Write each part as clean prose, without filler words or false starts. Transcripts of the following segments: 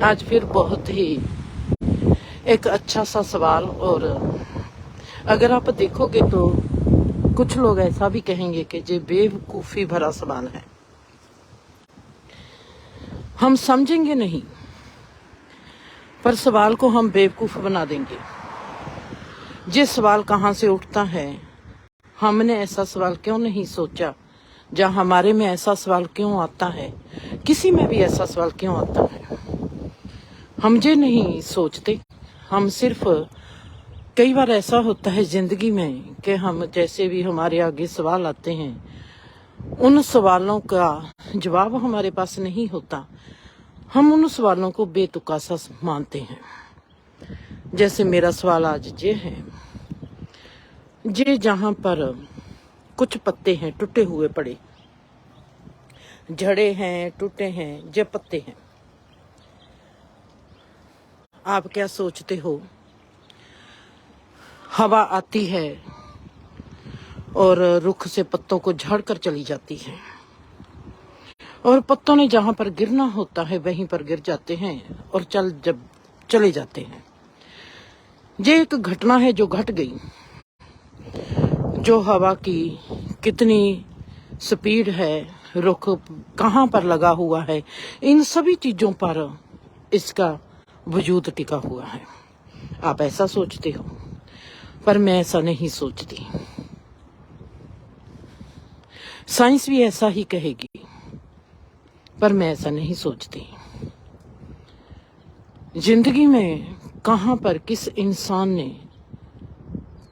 आज फिर बहुत ही एक अच्छा सा सवाल। और अगर आप देखोगे तो कुछ लोग ऐसा भी कहेंगे कि ये बेवकूफ़ी भरा सवाल है, हम समझेंगे नहीं पर सवाल को हम बेवकूफ़ बना देंगे। ये सवाल कहाँ से उठता है, हमने ऐसा सवाल क्यों नहीं सोचा, जहाँ हमारे में ऐसा सवाल क्यों आता है, किसी में भी ऐसा सवाल क्यों आता है, हम ये नहीं सोचते। हम सिर्फ कई बार ऐसा होता है जिंदगी में कि हम जैसे भी हमारे आगे सवाल आते हैं, उन सवालों का जवाब हमारे पास नहीं होता, हम उन सवालों को बेतुका सा मानते हैं। जैसे मेरा सवाल आज ये है, ये जहाँ पर कुछ पत्ते हैं टूटे हुए पड़े, झड़े हैं, टूटे हैं, ये पत्ते हैं, आप क्या सोचते हो? हवा आती है और रुख से पत्तों को झड़ कर चली जाती है, और पत्तों ने जहां पर गिरना होता है वहीं पर गिर जाते हैं और जब चले जाते हैं। ये एक घटना है जो घट गई, जो हवा की कितनी स्पीड है, रुख कहाँ पर लगा हुआ है, इन सभी चीजों पर इसका वजूद टिका हुआ है। आप ऐसा सोचते हो, पर मैं ऐसा नहीं सोचती। साइंस भी ऐसा ही कहेगी, पर मैं ऐसा नहीं सोचती। जिंदगी में कहाँ पर किस इंसान ने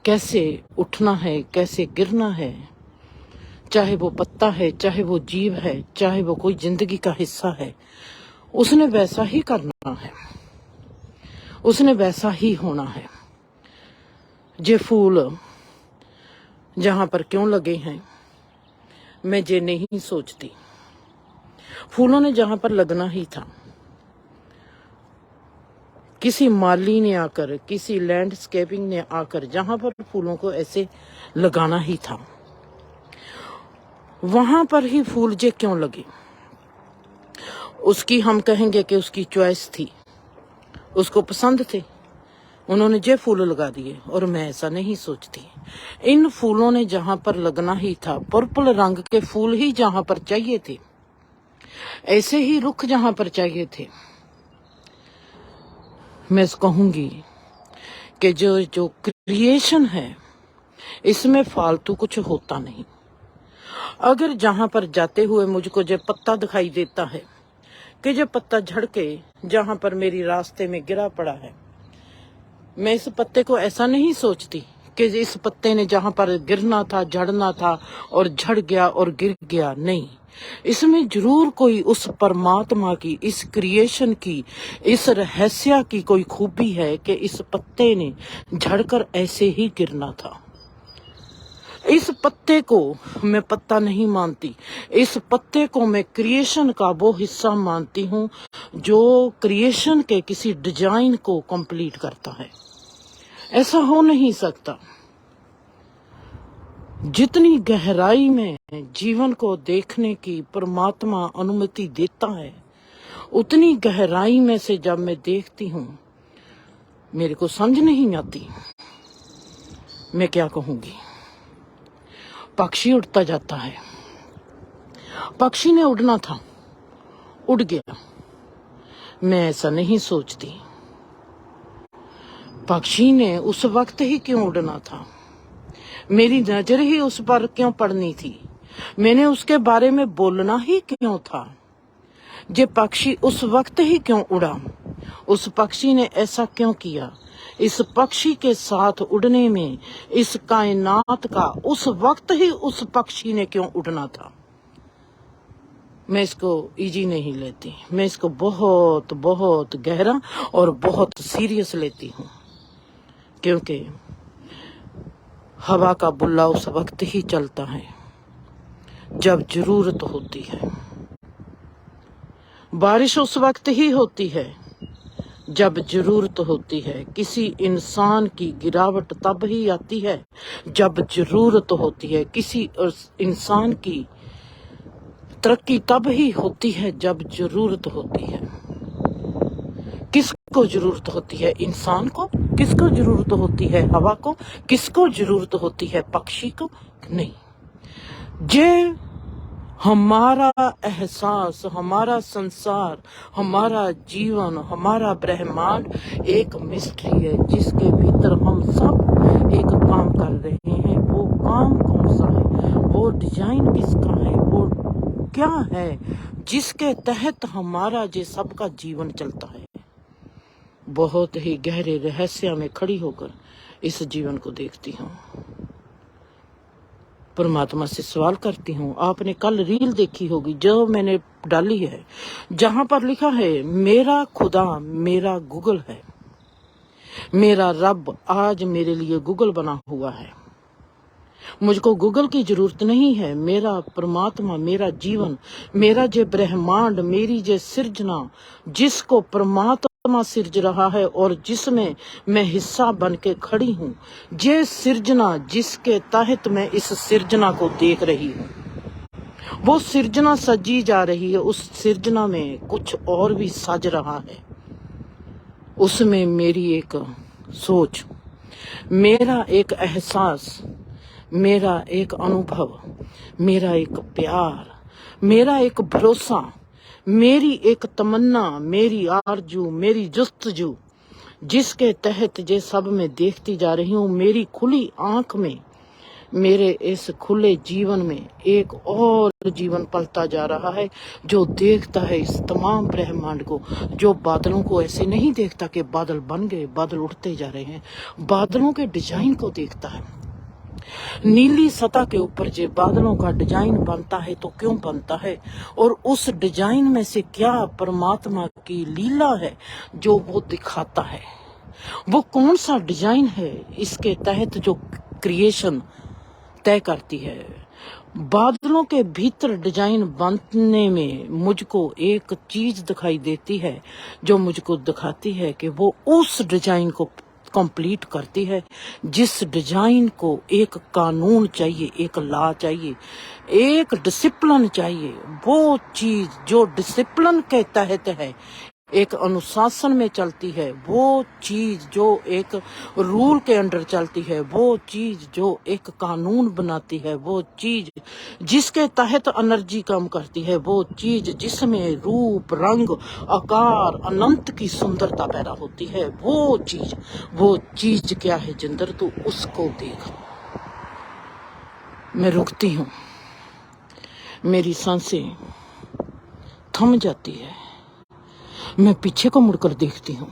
कैसे उठना है, कैसे गिरना है, चाहे वो पत्ता है, चाहे वो जीव है, चाहे वो कोई जिंदगी का हिस्सा है, उसने वैसा ही करना है, उसने वैसा ही होना है। ये फूल जहां पर क्यों लगे हैं, मैं ये नहीं सोचती। फूलों ने जहां पर लगना ही था, किसी माली ने आकर, किसी लैंडस्केपिंग ने आकर जहां पर फूलों को ऐसे लगाना ही था, वहां पर ही फूल जे क्यों लगे। उसकी हम कहेंगे कि उसकी चॉइस थी, उसको पसंद थे, उन्होंने जे फूल लगा दिए। और मैं ऐसा नहीं सोचती। इन फूलों ने जहां पर लगना ही था, पर्पल रंग के फूल ही जहां पर चाहिए थे, ऐसे ही रुख जहां पर चाहिए थे। मैं कहूंगी कि जो क्रिएशन है, इसमें फालतू कुछ होता नहीं। अगर जहां पर जाते हुए मुझको जो पत्ता दिखाई देता है कि जो पत्ता झड़ के जहां पर मेरी रास्ते में गिरा पड़ा है, मैं इस पत्ते को ऐसा नहीं सोचती कि इस पत्ते ने जहां पर गिरना था, झड़ना था और झड़ गया और गिर गया। नहीं, इसमें जरूर कोई उस परमात्मा की, इस क्रिएशन की, इस रहस्य की कोई खूबी है कि इस पत्ते ने झड़कर ऐसे ही गिरना था। इस पत्ते को मैं पत्ता नहीं मानती, इस पत्ते को मैं क्रिएशन का वो हिस्सा मानती हूँ जो क्रिएशन के किसी डिजाइन को कंप्लीट करता है। ऐसा हो नहीं सकता। जितनी गहराई में जीवन को देखने की परमात्मा अनुमति देता है, उतनी गहराई में से जब मैं देखती हूँ, मेरे को समझ नहीं आती। मैं क्या कहूंगी। पक्षी उड़ता जाता है, पक्षी ने उड़ना था, उड़ गया। मैं ऐसा नहीं सोचती। पक्षी ने उस वक्त ही क्यों उड़ना था, मेरी नजर ही उस पर क्यों पड़नी थी, मैंने उसके बारे में बोलना ही क्यों था। ये पक्षी उस वक्त ही क्यों उड़ा, उस पक्षी ने ऐसा क्यों किया, इस पक्षी के साथ उड़ने में, इस कायनात का उस वक्त ही उस पक्षी ने क्यों उड़ना था। मैं इसको इजी नहीं लेती, मैं इसको बहुत बहुत गहरा और बहुत सीरियस लेती हूँ, क्योंकि हवा का बुल्ला उस वक्त ही चलता है जब जरूरत होती है, बारिश उस वक्त ही होती है जब जरूरत होती है, किसी इंसान की गिरावट तब ही आती है जब जरूरत होती है, किसी इंसान की तरक्की तब ही होती है जब जरूरत होती है। किसको जरूरत होती है इंसान को, किसको जरूरत होती है हवा को, किसको जरूरत होती है पक्षी को? नहीं, जे हमारा एहसास, हमारा संसार, हमारा जीवन, हमारा ब्रह्मांड एक मिस्ट्री है जिसके भीतर हम सब एक काम कर रहे हैं। वो काम कौन सा है, वो डिजाइन किसका है, वो क्या है जिसके तहत हमारा जे सबका जीवन चलता है। बहुत ही गहरे रहस्य में खड़ी होकर इस जीवन को देखती हूँ, परमात्मा से सवाल करती हूँ। आपने कल रील देखी होगी जो मैंने डाली है, जहां पर लिखा है मेरा खुदा मेरा गूगल है, मेरा रब आज मेरे लिए गूगल बना हुआ है। मुझको गूगल की जरूरत नहीं है। मेरा परमात्मा, मेरा जीवन, मेरा जे ब्रह्मांड, मेरी जे सृजना, जिसको परमात्मा सिरज रहा है और जिसमें मैं हिस्सा बन के खड़ी हूँ, जे सृजना जिसके तहत मैं इस सृजना को देख रही हूँ, वो सृजना सजी जा रही है। उस सृजना में कुछ और भी सज रहा है। उसमें मेरी एक सोच, मेरा एक एहसास, मेरा एक अनुभव, मेरा एक प्यार, मेरा एक भरोसा, मेरी एक तमन्ना, मेरी आरजू, मेरी जुस्तजू, जिसके तहत जे सब मैं देखती जा रही हूँ। मेरी खुली आंख में, मेरे इस खुले जीवन में एक और जीवन पलता जा रहा है जो देखता है इस तमाम ब्रह्मांड को, जो बादलों को ऐसे नहीं देखता कि बादल बन गए, बादल उड़ते जा रहे हैं। बादलों के डिजाइन को देखता है। नीली सतह के ऊपर जो बादलों का डिजाइन बनता है तो क्यों बनता है, और उस डिजाइन में से क्या परमात्मा की लीला है जो वो दिखाता है। वो कौन सा डिजाइन है इसके तहत जो क्रिएशन तय करती है। बादलों के भीतर डिजाइन बनने में मुझको एक चीज दिखाई देती है जो मुझको दिखाती है कि वो उस डिजाइन को कंप्लीट करती है जिस डिजाइन को एक कानून चाहिए, एक लॉ चाहिए, एक डिसिप्लिन चाहिए। वो चीज जो डिसिप्लिन के तहत है, एक अनुशासन में चलती है, वो चीज जो एक रूल के अंडर चलती है, वो चीज जो एक कानून बनाती है, वो चीज जिसके तहत एनर्जी काम करती है, वो चीज जिसमें रूप, रंग, आकार, अनंत की सुंदरता पैदा होती है, वो चीज क्या है जिंदर, तू उसको देख। मैं रुकती हूँ, मेरी सांसें थम जाती है, मैं पीछे को मुड़कर देखती हूँ,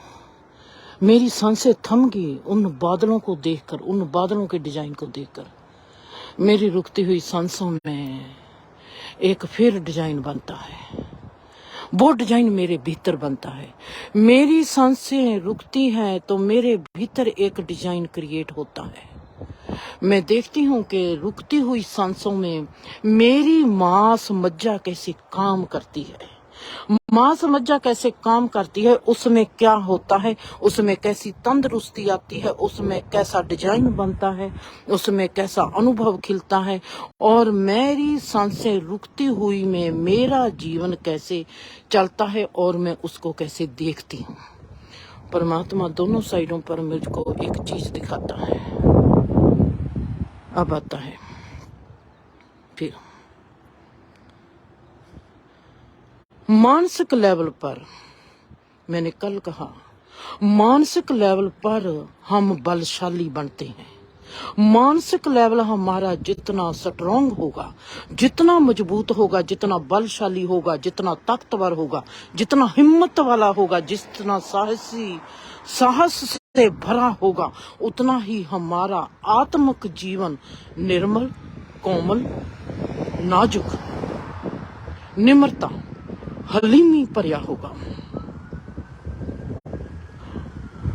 मेरी सांसें थम गई उन बादलों को देखकर, उन बादलों के डिजाइन को देखकर। मेरी रुकती हुई सांसों में एक फिर डिजाइन बनता है, वो डिजाइन मेरे भीतर बनता है। मेरी सांसें रुकती हैं तो मेरे भीतर एक डिजाइन क्रिएट होता है। मैं देखती हूँ कि रुकती हुई सांसों में मेरी मांस मज्जा कैसे काम करती है, मांस मज्जा कैसे काम करती है, उसमें क्या होता है, उसमें कैसी तंदुरुस्ती आती है, उसमें कैसा डिजाइन बनता है, उसमें कैसा अनुभव खिलता है, और मेरी सांसें रुकती हुई में मेरा जीवन कैसे चलता है और मैं उसको कैसे देखती हूँ। परमात्मा दोनों साइडों पर मुझको एक चीज दिखाता है। अब आता है फिर मानसिक लेवल पर। मैंने कल कहा मानसिक लेवल पर हम बलशाली बनते हैं। मानसिक लेवल हमारा जितना स्ट्रांग होगा, जितना मजबूत होगा, जितना बलशाली होगा, जितना ताकतवर होगा, जितना हिम्मत वाला होगा, जितना साहस से भरा होगा, उतना ही हमारा आत्मिक जीवन निर्मल, कोमल, नाजुक, निम्रता, हलीमी पर्या होगा।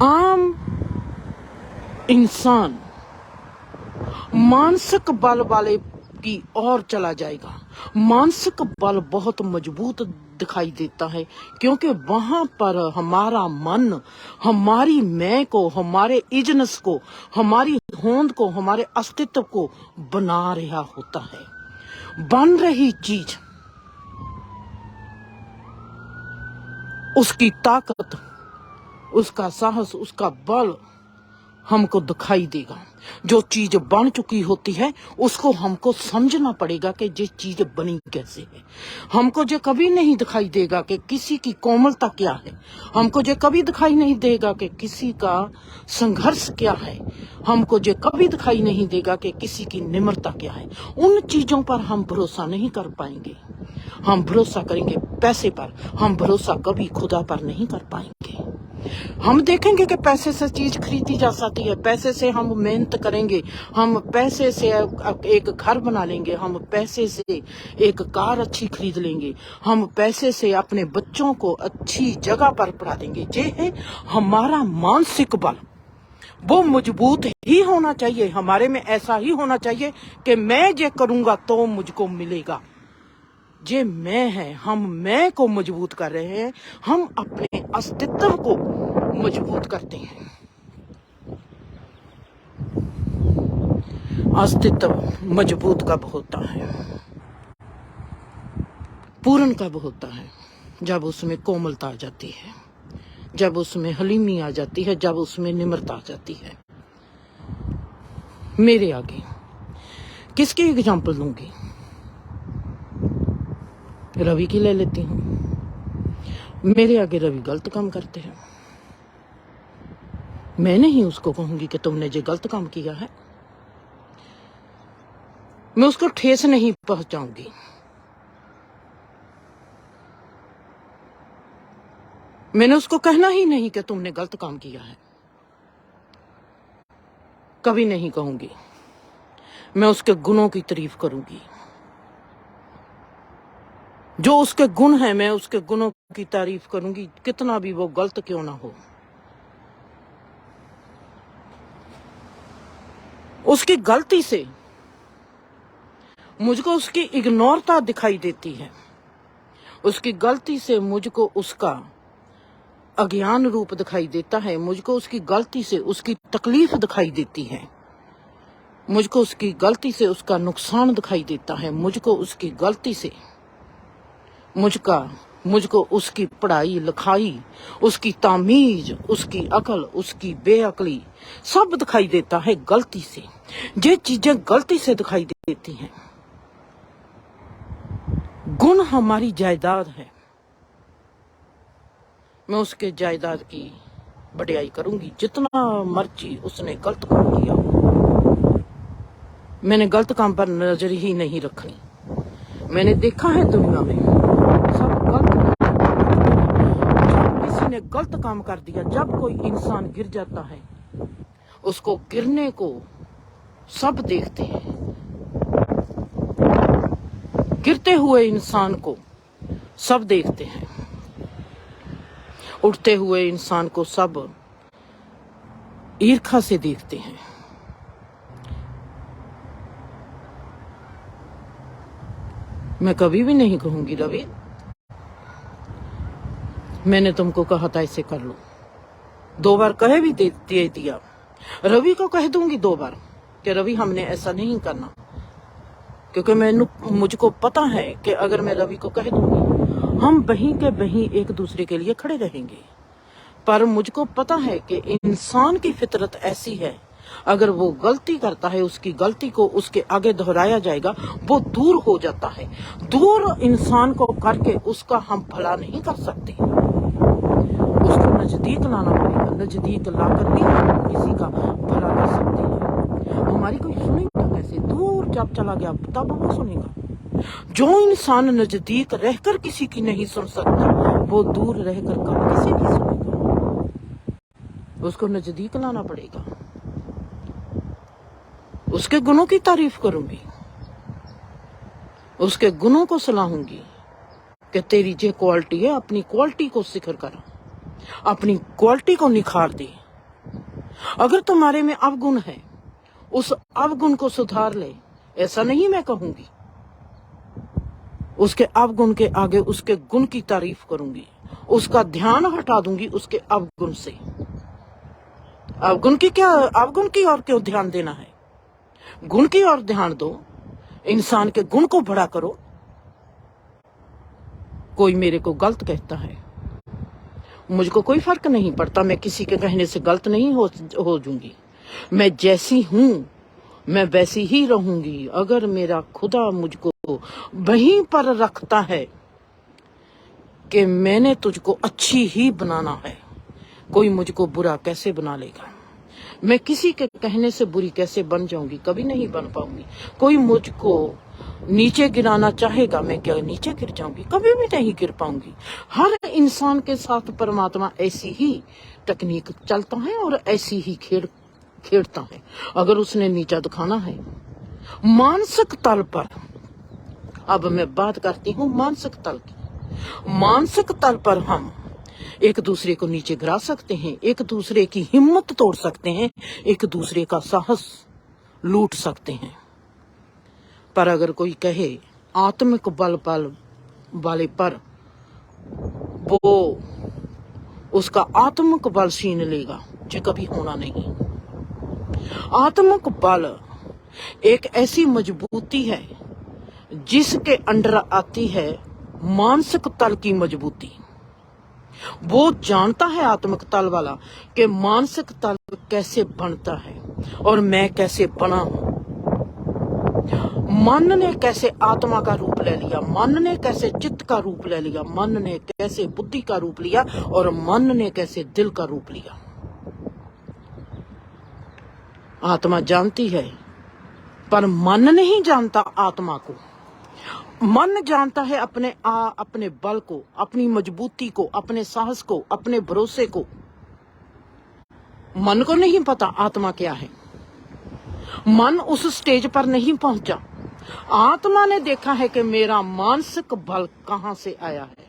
आम इंसान मानसिक बल वाले की ओर चला जाएगा। मानसिक बल बहुत मजबूत दिखाई देता है क्योंकि वहां पर हमारा मन हमारी मैं को, हमारे इजनस को, हमारी होंद को, हमारे अस्तित्व को बना रहा होता है। बन रही चीज, उसकी ताकत उसका साहस, उसका बल हमको दिखाई देगा। जो चीज बन चुकी होती है उसको हमको समझना पड़ेगा कि ये चीज बनी कैसे है। हमको जो कभी नहीं दिखाई देगा कि किसी की कोमलता क्या है, हमको जो कभी दिखाई नहीं देगा कि किसी का संघर्ष क्या है, हमको जो कभी दिखाई नहीं देगा कि किसी की निम्रता क्या है। उन चीजों पर हम भरोसा नहीं कर पाएंगे। हम भरोसा करेंगे पैसे पर, हम भरोसा कभी खुदा पर नहीं कर पाएंगे। हम देखेंगे कि पैसे से चीज खरीदी जा सकती है, पैसे से हम मेहनत करेंगे, हम पैसे से एक घर बना लेंगे, हम पैसे से एक कार अच्छी खरीद लेंगे, हम पैसे से अपने बच्चों को अच्छी जगह पर पढ़ा देंगे। ये है हमारा मानसिक बल। वो मजबूत ही होना चाहिए, हमारे में ऐसा ही होना चाहिए कि मैं ये करूंगा तो मुझको मिलेगा। ये मैं है, हम मैं को मजबूत कर रहे हैं, हम अपने अस्तित्व को मजबूत करते हैं। अस्तित्व मजबूत कब होता है? पूर्ण कब होता है? जब उसमें कोमलता आ जाती है, जब उसमें हलीमी आ जाती है, जब उसमें निम्रता आ जाती है। मेरे आगे किसकी एग्जाम्पल दूंगी? रवि की ले लेती हूँ। मेरे आगे रवि गलत काम करते हैं, मैं नहीं उसको कहूंगी कि तुमने जो गलत काम किया है, मैं उसको ठेस नहीं पहुंचाऊंगी। मैंने उसको कहना ही नहीं कि तुमने गलत काम किया है, कभी नहीं कहूंगी। मैं उसके गुणों की तारीफ करूंगी। जो उसके गुण है मैं उसके गुणों की तारीफ करूंगी, कितना भी वो गलत क्यों ना हो। उसकी गलती से मुझको उसकी इग्नोरता दिखाई देती है, उसकी गलती से मुझको उसका अज्ञान रूप दिखाई देता है, मुझको उसकी गलती से उसकी तकलीफ दिखाई देती है, मुझको उसकी गलती से उसका नुकसान दिखाई देता है, मुझको उसकी गलती से मुझको उसकी पढ़ाई लिखाई, उसकी तामीज, उसकी अकल, उसकी बेअकली सब दिखाई देता है गलती से। ये चीजें गलती से दिखाई देती हैं। गुण हमारी जायदाद है, मैं उसके जायदाद की बढ़ाई करूंगी। जितना मर्जी उसने गलत काम किया, मैंने गलत काम पर नजर ही नहीं रखनी। मैंने देखा है दुनिया में सब गलत, जब किसी ने गलत काम कर दिया, जब कोई इंसान गिर जाता है उसको गिरने को सब देखते हैं, गिरते हुए इंसान को सब देखते हैं, उठते हुए इंसान को सब ईर्ष्या से देखते हैं। मैं कभी भी नहीं कहूंगी रवि मैंने तुमको कहा था इसे कर लो, 2 बार कहे भी दे दिया। रवि को कह दूंगी 2 बार कि रवि हमने ऐसा नहीं करना, क्योंकि मुझको पता है कि अगर मैं रवि को कह दूंगी हम बहीं के बहीं एक दूसरे के लिए खड़े रहेंगे। पर मुझको पता है कि इंसान की फितरत ऐसी है, अगर वो गलती करता है उसकी गलती को उसके आगे दोहराया जाएगा, वो दूर हो जाता है। दूर इंसान को करके उसका हम भला नहीं कर सकते, उसको नजदीक लाना पड़ेगा। नजदीक लाकर ही हम किसी का भला कर सकते हैं। हमारी कोई सुनेगा कैसे? दूर जब चला गया तब वो सुनेगा। जो इंसान नजदीक रहकर किसी की नहीं सुन सकता, वो दूर रहकर कब किसी की सुनेगा? उसको नजदीक लाना पड़ेगा। उसके गुणों की तारीफ करूंगी, उसके गुणों को सलाहूंगी कि तेरी जे क्वालिटी है, अपनी क्वालिटी को सिखर कर, अपनी क्वालिटी को निखार दे। अगर तुम्हारे में अवगुण है, उस अवगुण को सुधार ले। ऐसा नहीं मैं कहूंगी, उसके अवगुण के आगे उसके गुण की तारीफ करूंगी, उसका ध्यान हटा दूंगी उसके अवगुण से। अवगुण की ओर क्यों ध्यान देना है? गुण की ओर ध्यान दो, इंसान के गुण को बड़ा करो। कोई मेरे को गलत कहता है, मुझको कोई फर्क नहीं पड़ता, मैं किसी के कहने से गलत नहीं हो जाऊंगी। मैं जैसी हूं मैं वैसी ही रहूंगी। अगर मेरा खुदा मुझको वहीं पर रखता है कि मैंने तुझको अच्छी ही बनाना है, कोई मुझको बुरा कैसे बना लेगा। मैं किसी के कहने से बुरी कैसे बन जाऊंगी, कभी नहीं बन पाऊंगी। कोई मुझको नीचे गिराना चाहेगा, मैं क्या नीचे गिर जाऊंगी, कभी भी नहीं गिर पाऊंगी। हर इंसान के साथ परमात्मा ऐसी ही तकनीक चलता है और ऐसी ही खेड़ता है। अगर उसने नीचा दिखाना है मानसिक तल पर, अब मैं बात करती हूँ मानसिक तल की। मानसिक तल पर हम एक दूसरे को नीचे गिरा सकते हैं, एक दूसरे की हिम्मत तोड़ सकते हैं, एक दूसरे का साहस लूट सकते हैं। पर अगर कोई कहे आत्मिक बल वाले पर वो उसका आत्मिक बल छीन लेगा, जो कभी होना नहीं। आत्मिक बल एक ऐसी मजबूती है जिसके अंडर आती है मानसिक तल की मजबूती। वो जानता है आत्मिक तल वाला कि मानसिक तल कैसे बनता है और मैं कैसे बना हूं। मन ने कैसे आत्मा का रूप ले लिया, मन ने कैसे चित्त का रूप ले लिया, मन ने कैसे बुद्धि का रूप लिया और मन ने कैसे दिल का रूप लिया। आत्मा जानती है पर मन नहीं जानता आत्मा को। मन जानता है अपने बल को, अपनी मजबूती को, अपने साहस को, अपने भरोसे को। मन को नहीं पता आत्मा क्या है। मन उस स्टेज पर नहीं पहुंचा। आत्मा ने देखा है कि मेरा मानसिक बल कहां से आया है।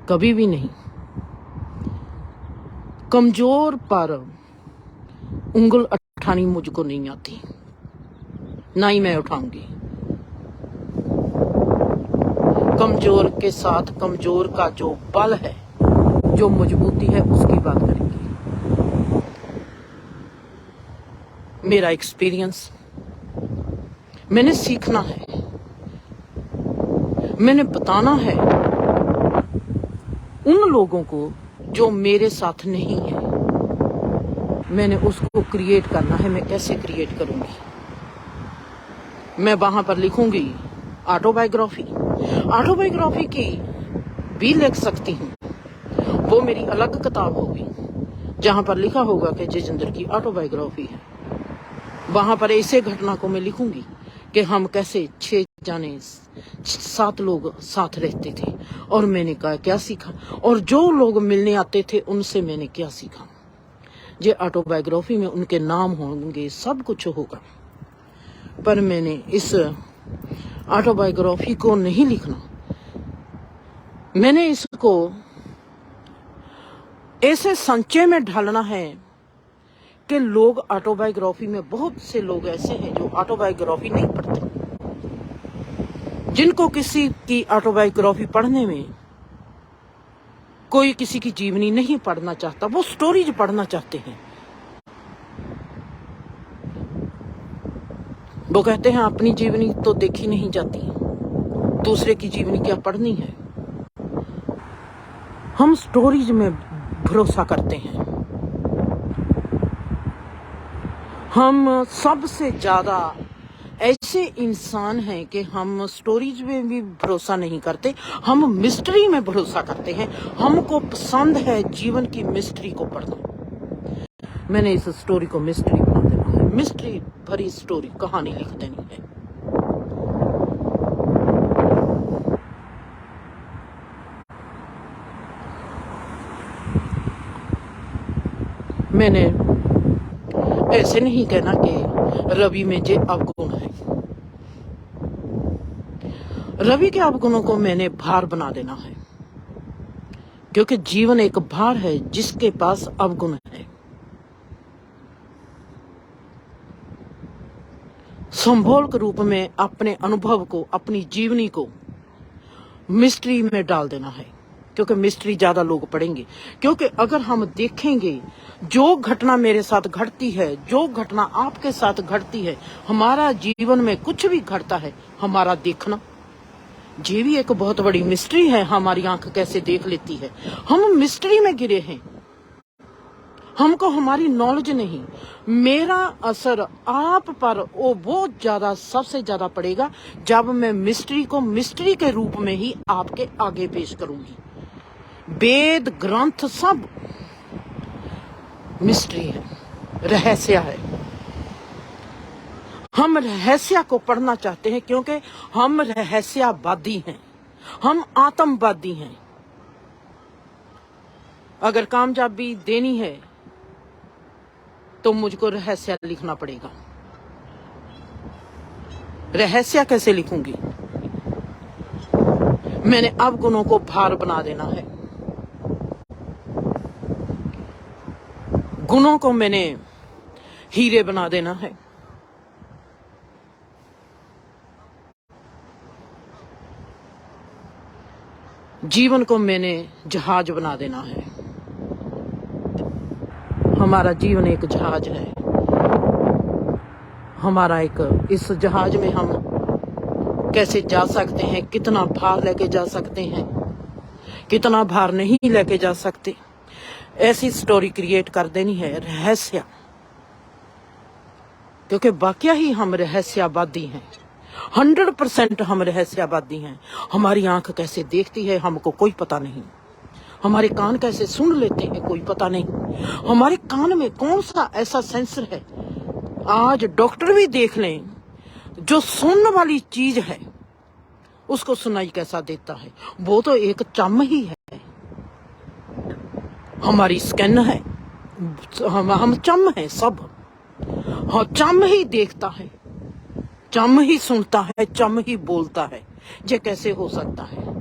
कभी भी नहीं। कमजोर पर उंगल उठानी मुझको नहीं आती, ना ही मैं उठाऊंगी। कमजोर के साथ कमजोर का जो बल है, जो मजबूती है, उसकी बात करेंगे। मेरा एक्सपीरियंस, मैंने सीखना है, मैंने बताना है उन लोगों को जो मेरे साथ नहीं है। मैंने उसको क्रिएट करना है। मैं कैसे क्रिएट करूंगी? मैं वहां पर लिखूंगी ऑटोबायोग्राफी। ऑटोबायोग्राफी की भी लिख सकती हूँ, वो मेरी अलग किताब होगी जहां पर लिखा होगा कि जितेंद्र की ऑटोबायोग्राफी है। वहां पर ऐसे घटना को मैं लिखूंगी कि हम कैसे 7 लोग साथ रहते थे और मैंने क्या सीखा, और जो लोग मिलने आते थे उनसे मैंने क्या सीखा। ये ऑटोबायोग्राफी में उनके नाम होंगे, सब कुछ होगा। पर मैंने इस ऑटोबायोग्राफी को नहीं लिखना। मैंने इसको ऐसे संचय में ढालना है कि लोग ऑटोबायोग्राफी में, बहुत से लोग ऐसे हैं जो ऑटोबायोग्राफी नहीं पढ़ते, जिनको किसी की ऑटोबायोग्राफी पढ़ने में, कोई किसी की जीवनी नहीं पढ़ना चाहता, वो स्टोरीज पढ़ना चाहते हैं। वो कहते हैं अपनी जीवनी तो देखी नहीं जाती, दूसरे की जीवनी क्या पढ़नी है। हम स्टोरीज में भरोसा करते हैं। हम सबसे ज्यादा ऐसे इंसान हैं कि हम स्टोरीज में भी भरोसा नहीं करते, हम मिस्ट्री में भरोसा करते हैं। हमको पसंद है जीवन की मिस्ट्री को पढ़ना। मैंने इस स्टोरी को मिस्ट्री बना देना है, मिस्ट्री भरी स्टोरी, कहानी लिख देनी है। मैंने ऐसे नहीं कहना कि रवि में जे अवगुण है। रवि के अवगुणों को मैंने भार बना देना है, क्योंकि जीवन एक भार है जिसके पास अवगुण है। संभोल के रूप में अपने अनुभव को, अपनी जीवनी को मिस्ट्री में डाल देना है, क्योंकि मिस्ट्री ज्यादा लोग पढ़ेंगे। क्योंकि अगर हम देखेंगे जो घटना मेरे साथ घटती है, जो घटना आपके साथ घटती है, हमारा जीवन में कुछ भी घटता है, हमारा देखना, ये भी एक बहुत बड़ी मिस्ट्री है, हमारी आंख कैसे देख लेती है। हम मिस्ट्री में गिरे हैं, हमको हमारी नॉलेज नहीं। मेरा असर आप पर वो बहुत ज्यादा, सबसे ज्यादा पड़ेगा जब मैं मिस्ट्री को मिस्ट्री के रूप में ही आपके आगे पेश करूंगी। वेद ग्रंथ सब मिस्ट्री है, रहस्य है। हम रहस्य को पढ़ना चाहते हैं क्योंकि हम रहस्यवादी हैं, हम आत्मवादी हैं। अगर कामयाबी देनी है तो मुझको रहस्य लिखना पड़ेगा। रहस्य कैसे लिखूंगी? मैंने अवगुणों को भार बना देना है, गुणों को मैंने हीरे बना देना है। जीवन को मैंने जहाज बना देना है। हमारा जीवन एक जहाज है, हमारा एक, इस जहाज में हम कैसे जा सकते हैं, कितना भार लेके जा सकते हैं, कितना भार नहीं लेके जा सकते, ऐसी स्टोरी क्रिएट कर देनी है, रहस्य। क्योंकि वाकया ही हम रहस्यवादी हैं, 100% हम रहस्यवादी हैं। हमारी आंख कैसे देखती है हमको कोई पता नहीं, हमारे कान कैसे सुन लेते हैं कोई पता नहीं, हमारे कान में कौन सा ऐसा सेंसर है, आज डॉक्टर भी देख लें, जो सुनने वाली चीज है उसको सुनाई कैसा देता है। वो तो एक चम ही है, हमारी स्किन है, हम चम है सब। हाँ, चम ही देखता है, चम ही सुनता है, चम ही बोलता है। ये कैसे हो सकता है?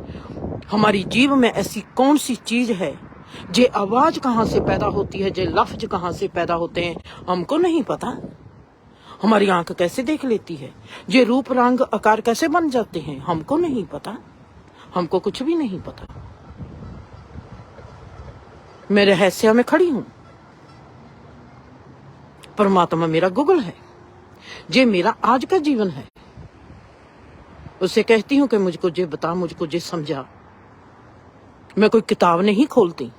हमारी जीव में ऐसी कौन सी चीज है, जे आवाज कहाँ से पैदा होती है, जे लफ्ज कहाँ से पैदा होते हैं, हमको नहीं पता। हमारी आंख कैसे देख लेती है, ये रूप रंग आकार कैसे बन जाते हैं, हमको नहीं पता। हमको कुछ भी नहीं पता। मैं रहस्य में खड़ी हूं, परमात्मा मेरा गूगल है, ये मेरा आज का जीवन है। उससे कहती हूं कि मुझको जे बता, मुझको जे समझा। मैं कोई किताब नहीं खोलती,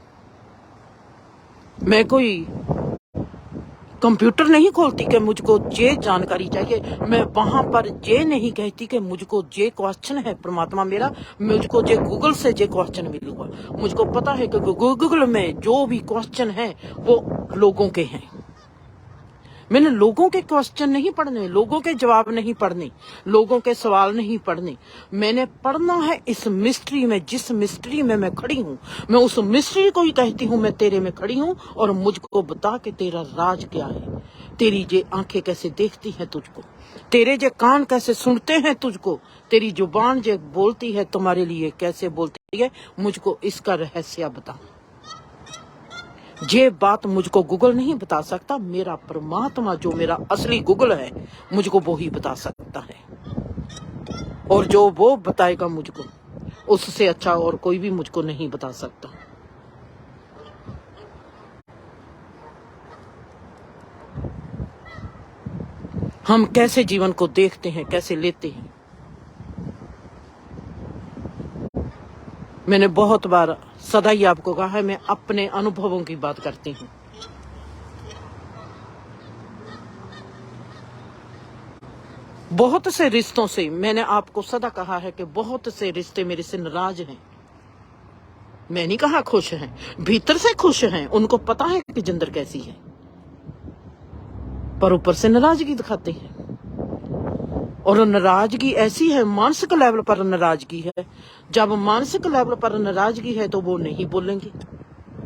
मैं कोई कंप्यूटर नहीं खोलती कि मुझको जे जानकारी चाहिए। मैं वहां पर जे नहीं कहती कि मुझको जे क्वेश्चन है परमात्मा मेरा, मुझको जे गूगल से जे क्वेश्चन मिलूंगा। मुझको पता है कि गूगल में जो भी क्वेश्चन है वो लोगों के हैं। मैंने लोगों के क्वेश्चन नहीं पढ़ने, लोगों के जवाब नहीं पढ़ने, लोगों के सवाल नहीं पढ़ने। मैंने पढ़ना है इस मिस्ट्री में, जिस मिस्ट्री में मैं खड़ी हूँ। मैं उस मिस्ट्री को ही कहती हूँ मैं तेरे में खड़ी हूँ, और मुझको बता के तेरा राज क्या है, तेरी जे आंखें कैसे देखती हैं तुझको, तेरे जे कान कैसे सुनते हैं तुझको, तेरी जुबान जे बोलती है तुम्हारे लिए कैसे बोलती है, मुझको इसका रहस्य बता। ये बात मुझको गूगल नहीं बता सकता, मेरा परमात्मा जो मेरा असली गूगल है मुझको वो ही बता सकता है। और जो वो बताएगा मुझको, उससे अच्छा और कोई भी मुझको नहीं बता सकता। हम कैसे जीवन को देखते हैं, कैसे लेते हैं। मैंने बहुत बार सदा ही आपको कहा है, मैं अपने अनुभवों की बात करती हूँ। बहुत से रिश्तों से मैंने आपको सदा कहा है कि बहुत से रिश्ते मेरे से नाराज हैं। मैं नहीं कहा खुश हैं, भीतर से खुश हैं, उनको पता है कि जिंदर कैसी है, पर ऊपर से नाराजगी दिखाते हैं। और नाराजगी ऐसी है, मानसिक लेवल पर नाराजगी है। जब मानसिक लेवल पर नाराजगी है तो वो नहीं बोलेंगे,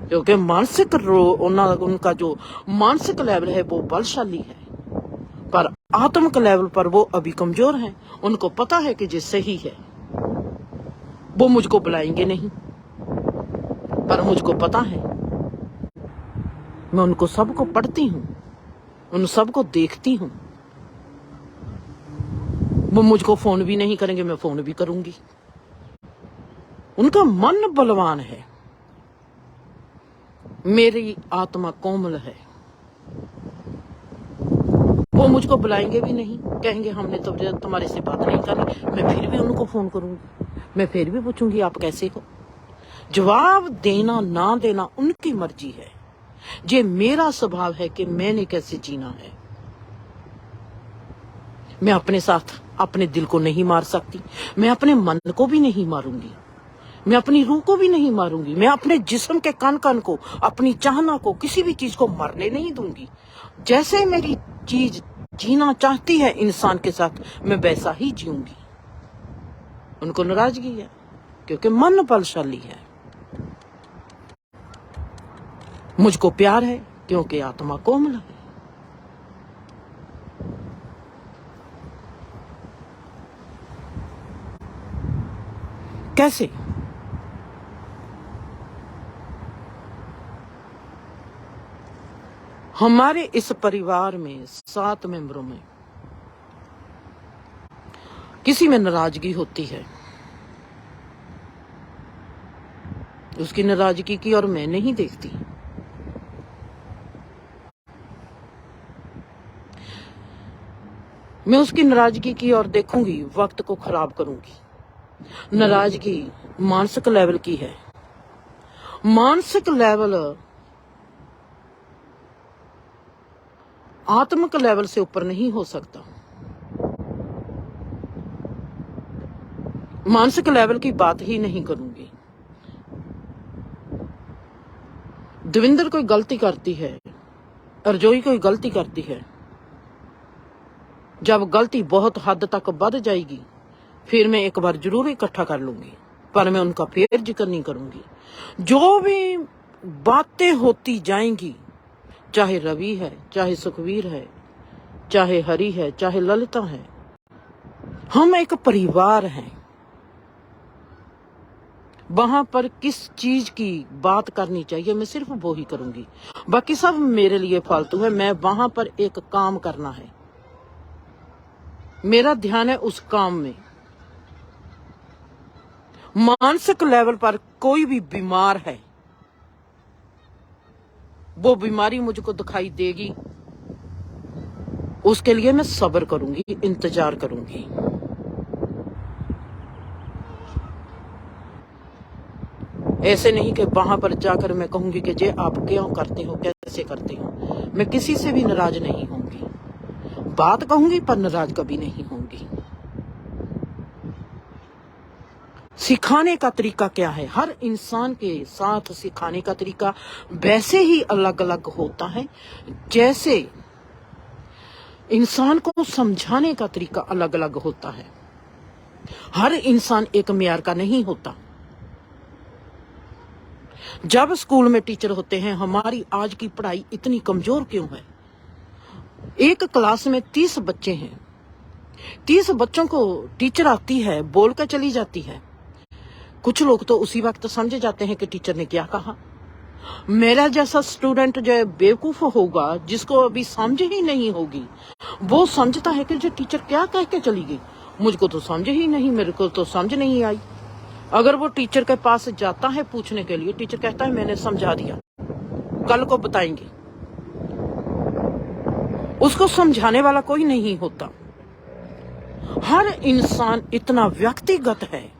क्योंकि मानसिक उनका जो मानसिक लेवल है वो बलशाली है, पर आत्मिक लेवल पर वो अभी कमजोर हैं। उनको पता है कि जो सही है, वो मुझको बुलाएंगे नहीं, पर मुझको पता है। मैं उनको सबको पढ़ती हूँ, उन सबको देखती हूँ। वो मुझको फोन भी नहीं करेंगे, मैं फोन भी करूंगी। उनका मन बलवान है, मेरी आत्मा कोमल है। वो मुझको बुलाएंगे भी नहीं, कहेंगे हमने तो तुम्हारे से बात नहीं करी, मैं फिर भी उनको फोन करूंगी। मैं फिर भी पूछूंगी आप कैसे हो। जवाब देना ना देना उनकी मर्जी है। ये मेरा स्वभाव है कि मैंने कैसे जीना है। मैं अपने साथ अपने दिल को नहीं मार सकती, मैं अपने मन को भी नहीं मारूंगी, मैं अपनी रूह को भी नहीं मारूंगी, मैं अपने जिस्म के कण कण को, अपनी चाहना को, किसी भी चीज को मरने नहीं दूंगी। जैसे मेरी चीज जीना चाहती है इंसान के साथ, मैं वैसा ही जीऊंगी। उनको नाराजगी है क्योंकि मन बलशाली है, मुझको प्यार है क्योंकि आत्मा कोमल है। कैसे? हमारे इस परिवार में 7 मेंबरों में किसी में नाराजगी होती है, उसकी नाराजगी की और मैं नहीं देखती। मैं उसकी नाराजगी की और देखूंगी, वक्त को खराब करूंगी। नाराजगी मानसिक लेवल की है। मानसिक लेवल आत्मिक लेवल से ऊपर नहीं हो सकता। मानसिक लेवल की बात ही नहीं करूंगी। देविंदर कोई गलती करती है, अर्जोई कोई गलती करती है, जब गलती बहुत हद तक बढ़ जाएगी फिर मैं एक बार जरूर इकट्ठा कर लूंगी, पर मैं उनका फिर जिक्र नहीं करूंगी। जो भी बातें होती जाएंगी, चाहे रवि है, चाहे सुखवीर है, चाहे हरि है, चाहे ललिता है, हम एक परिवार हैं। वहां पर किस चीज की बात करनी चाहिए मैं सिर्फ वो ही करूंगी, बाकी सब मेरे लिए फालतू है। मैं वहां पर एक काम करना है, मेरा ध्यान है उस काम में। मानसिक लेवल पर कोई भी बीमार है, वो बीमारी मुझको दिखाई देगी, उसके लिए मैं सब्र करूंगी, इंतजार करूंगी। ऐसे नहीं कि वहां पर जाकर मैं कहूंगी कि जे आप क्यों करते हो, कैसे करते हो। मैं किसी से भी नाराज नहीं होंगी, बात कहूंगी पर नाराज कभी नहीं होंगी। सिखाने का तरीका क्या है? हर इंसान के साथ सिखाने का तरीका वैसे ही अलग अलग होता है जैसे इंसान को समझाने का तरीका अलग अलग होता है। हर इंसान एक मियार का नहीं होता। जब स्कूल में टीचर होते हैं, हमारी आज की पढ़ाई इतनी कमजोर क्यों है? एक क्लास में 30 बच्चे हैं, 30 बच्चों को टीचर आती है, बोल कर चली जाती है। कुछ लोग तो उसी वक्त समझ जाते हैं कि टीचर ने क्या कहा। मेरा जैसा स्टूडेंट जो बेवकूफ होगा, जिसको अभी समझ ही नहीं होगी, वो समझता है कि जो टीचर क्या कह के चली गई, मुझको तो समझ ही नहीं, मेरे को तो समझ नहीं आई। अगर वो टीचर के पास जाता है पूछने के लिए, टीचर कहता है मैंने समझा दिया, कल को बताएंगे। उसको समझाने वाला कोई नहीं होता। हर इंसान इतना व्यक्तिगत है,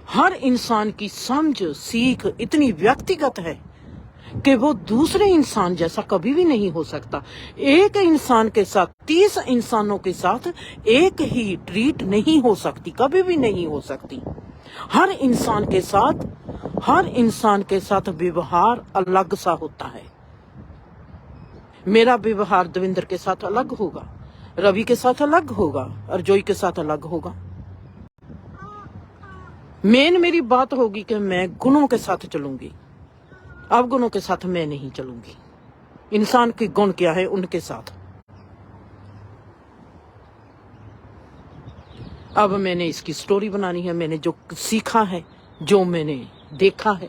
हर इंसान की समझ सीख इतनी व्यक्तिगत है कि वो दूसरे इंसान जैसा कभी भी नहीं हो सकता। एक इंसान के साथ 30 इंसानों के साथ एक ही ट्रीट नहीं हो सकती, कभी भी नहीं हो सकती। हर इंसान के साथ व्यवहार अलग सा होता है। मेरा व्यवहार देविंदर के साथ अलग होगा, रवि के साथ अलग होगा, अर्जोई के साथ अलग होगा। मेन मेरी बात होगी कि मैं गुणों के साथ चलूंगी, अब गुणों के साथ मैं नहीं चलूंगी। इंसान के गुण क्या है उनके साथ। अब मैंने इसकी स्टोरी बनानी है, मैंने जो सीखा है, जो मैंने देखा है।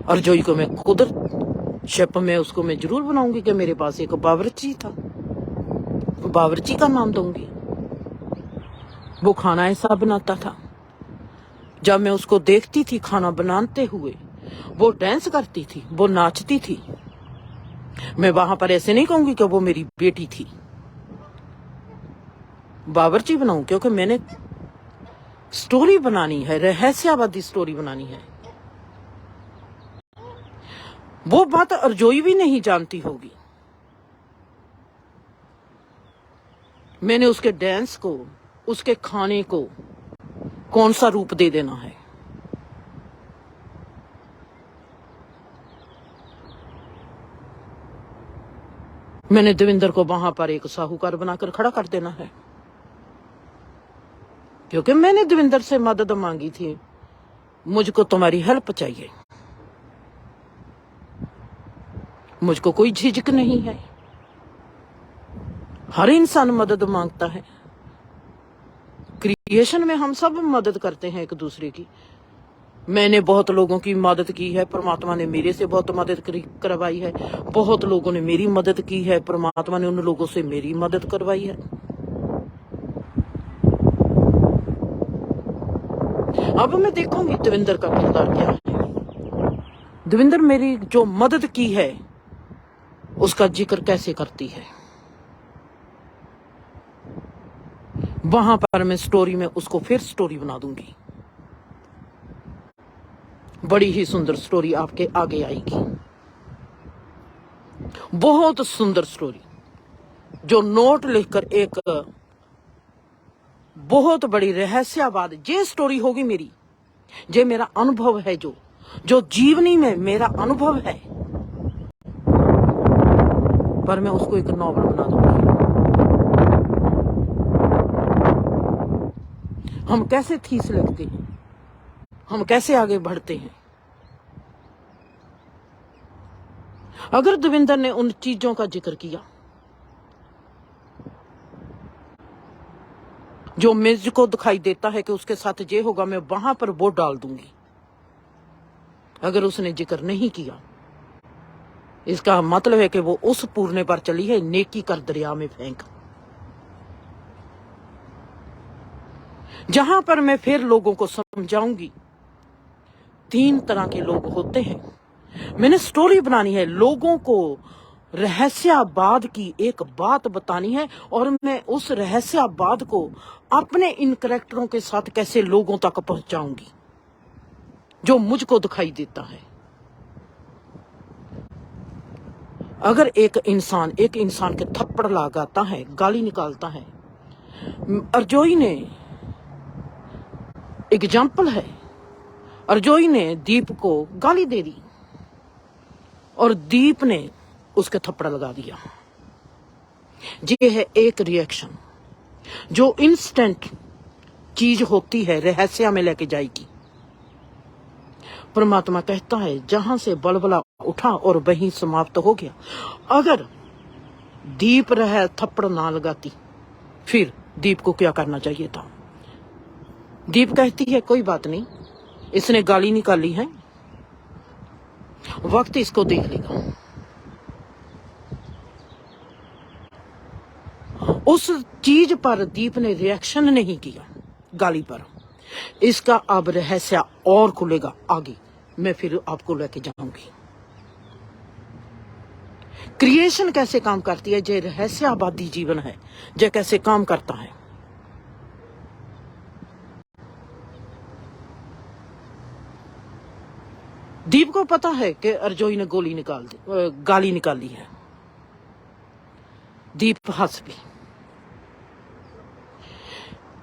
और जोई को मैं खुद शेप में उसको मैं जरूर बनाऊंगी कि मेरे पास एक बावर्ची था, बावर्ची का नाम दूंगी। वो खाना ऐसा बनाता था, जब मैं उसको देखती थी खाना बनाते हुए, वो डांस करती थी, वो नाचती थी। मैं वहां पर ऐसे नहीं कहूंगी कि वो मेरी बेटी थी, बावर्ची बनाऊं, क्योंकि मैंने स्टोरी बनानी है, रहस्यवादी स्टोरी बनानी है। वो बात अर्जोई भी नहीं जानती होगी। मैंने उसके डांस को, उसके खाने को कौन सा रूप दे देना है। मैंने देविंदर को वहां पर एक साहूकार बनाकर खड़ा कर देना है, क्योंकि मैंने देविंदर से मदद मांगी थी, मुझको तुम्हारी हेल्प चाहिए। मुझको कोई झिझक नहीं है, हर इंसान मदद मांगता है। क्रिएशन में हम सब मदद करते हैं एक दूसरे की। मैंने बहुत लोगों की मदद की है, परमात्मा ने मेरे से बहुत मदद करवाई है। बहुत लोगों ने मेरी मदद की है, परमात्मा ने उन लोगों से मेरी मदद करवाई है। अब मैं देखूंगी देविंदर का किरदार क्या है। देविंदर मेरी जो मदद की है उसका जिक्र कैसे करती है, वहां पर मैं स्टोरी में उसको फिर स्टोरी बना दूंगी। बड़ी ही सुंदर स्टोरी आपके आगे आएगी, बहुत सुंदर स्टोरी, जो नोट लिखकर एक बहुत बड़ी रहस्यवाद ये स्टोरी होगी मेरी। ये मेरा अनुभव है, जो जीवनी में मेरा अनुभव है, पर मैं उसको एक नॉवल बना दूंगी। हम कैसे थीस लिखते हैं, हम कैसे आगे बढ़ते हैं। अगर देविंदर ने उन चीजों का जिक्र किया जो मुझको दिखाई देता है कि उसके साथ ये होगा, मैं वहां पर वो डाल दूंगी। अगर उसने जिक्र नहीं किया, इसका मतलब है कि वो उस पूर्णे पर चली है, नेकी कर दरिया में फेंक। जहां पर मैं फिर लोगों को समझाऊंगी, 3 तरह के लोग होते हैं। मैंने स्टोरी बनानी है, लोगों को रहस्यवाद की एक बात बतानी है, और मैं उस रहस्यवाद को अपने इन कैरेक्टरों के साथ कैसे लोगों तक पहुंचाऊंगी जो मुझको दिखाई देता है। अगर एक इंसान के थप्पड़ लगाता है, गाली निकालता है, अर्जोई ने एग्जाम्पल है, अर्जोई ने दीप को गाली दे दी और दीप ने उसके थप्पड़ लगा दिया। ये है एक रिएक्शन जो इंस्टेंट चीज होती है, रहस्य में लेके जाएगी। परमात्मा कहता है जहां से बलबला उठा और वहीं समाप्त हो गया। अगर दीप रह थप्पड़ ना लगाती, फिर दीप को क्या करना चाहिए था? दीप कहती है कोई बात नहीं, इसने गाली निकाली है, वक्त इसको देख लेगा। उस चीज पर दीप ने रिएक्शन नहीं किया, गाली पर। इसका अब रहस्य और खुलेगा आगे, मैं फिर आपको लेके जाऊंगी। क्रिएशन कैसे काम करती है, जो रहस्यवादी जीवन है, जो कैसे काम करता है। दीप को पता है कि अर्जोई ने गाली निकाली है। दीप हंस भी।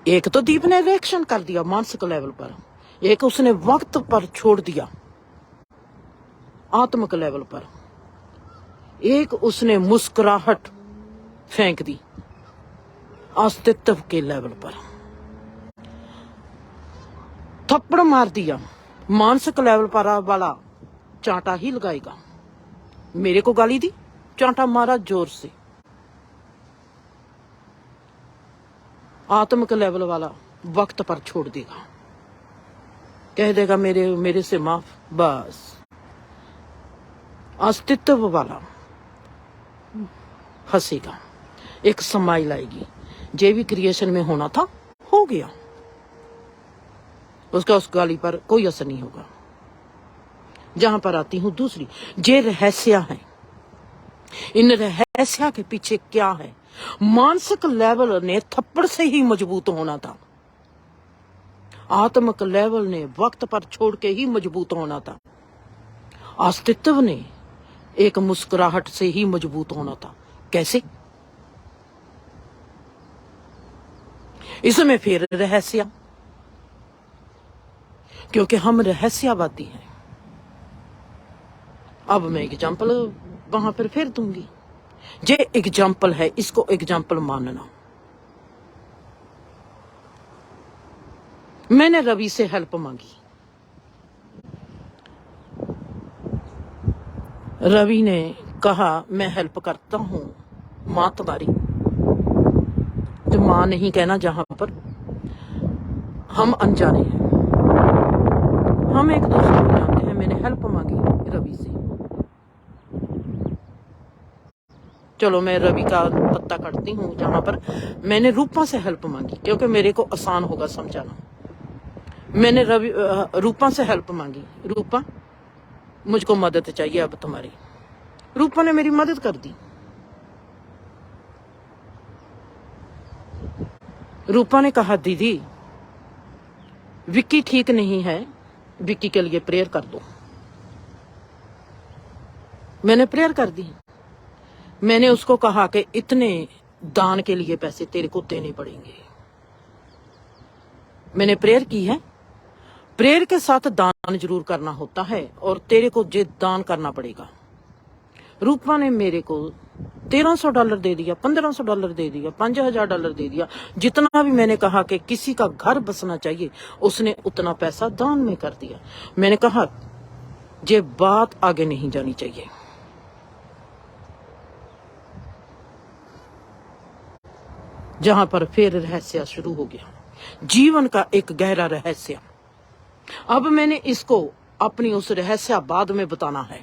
एक तो दीप ने रिएक्शन कर दिया मानसिक लेवल पर, एक उसने वक्त पर छोड़ दिया आत्मिक लेवल पर, एक उसने मुस्कुराहट फेंक दी अस्तित्व के लेवल पर। थप्पड़ मार दिया मानसिक लेवल पर वाला चांटा ही लगाएगा। मेरे को गाली दी, चांटा मारा जोर से। आत्मिक लेवल वाला वक्त पर छोड़ देगा, कह देगा मेरे से माफ, बस। अस्तित्व वाला हंसेगा, एक स्माइल आएगी। जे भी क्रिएशन में होना था हो गया, उसका उस गाली पर कोई असर नहीं होगा। जहां पर आती हूं दूसरी, जे रहस्य है। इन रहस्य के पीछे क्या है? मानसिक लेवल ने थप्पड़ से ही मजबूत होना था, आत्मिक लेवल ने वक्त पर छोड़ के ही मजबूत होना था, अस्तित्व ने एक मुस्कुराहट से ही मजबूत होना था। कैसे? इसमें फिर रहस्य, क्योंकि हम रहस्यवादी हैं। अब मैं एग्जाम्पल वहां पर फिर दूंगी। जे एग्जाम्पल है, इसको एग्जाम्पल मानना। मैंने रवि से हेल्प मांगी, रवि ने कहा मैं हेल्प करता हूं मां तुम्हारी। तो मां नहीं कहना, जहां पर हम अनजाने हैं, हम एक दूसरे को जानते हैं। मैंने हेल्प मांगी रवि से। चलो मैं रवि का पत्ता काटती हूँ, जहां पर मैंने रूपा से हेल्प मांगी, क्योंकि मेरे को आसान होगा समझाना। मैंने रूपा से हेल्प मांगी, रूपा मुझको मदद चाहिए अब तुम्हारी। रूपा ने मेरी मदद कर दी। रूपा ने कहा दीदी विक्की ठीक नहीं है, विक्की के लिए प्रेयर कर दो। मैंने प्रेयर कर दी। मैंने उसको कहा कि इतने दान के लिए पैसे तेरे को देने पड़ेंगे। मैंने प्रेयर की है, प्रेयर के साथ दान जरूर करना होता है, और तेरे को जे दान करना पड़ेगा। रूपा ने मेरे को $1300 दे दिया, $1500 दे दिया, $5000 दे दिया। जितना भी मैंने कहा कि किसी का घर बसना चाहिए, उसने उतना पैसा दान में कर दिया। मैंने कहा ये बात आगे नहीं जानी चाहिए। जहां पर फिर रहस्य शुरू हो गया, जीवन का एक गहरा रहस्य। अब मैंने इसको अपनी उस रहस्य बाद में बताना है,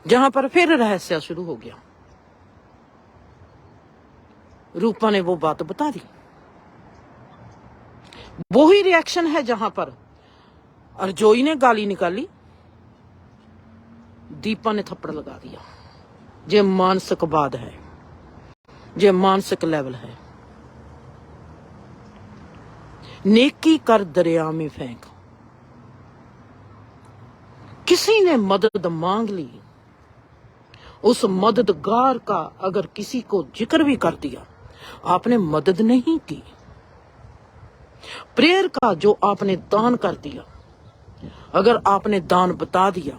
जहां पर फिर रहस्य शुरू हो गया। रूपा ने वो बात बता दी। वो ही रिएक्शन है जहां पर अर्जोई ने गाली निकाली, दीपा ने थप्पड़ लगा दिया। ये मानसिक बात है, ये मानसिक लेवल है। नेकी कर दरिया में फेंक। किसी ने मदद मांग ली, उस मददगार का अगर किसी को जिक्र भी कर दिया, आपने मदद नहीं की। प्रेयर का जो आपने दान कर दिया, अगर आपने दान बता दिया,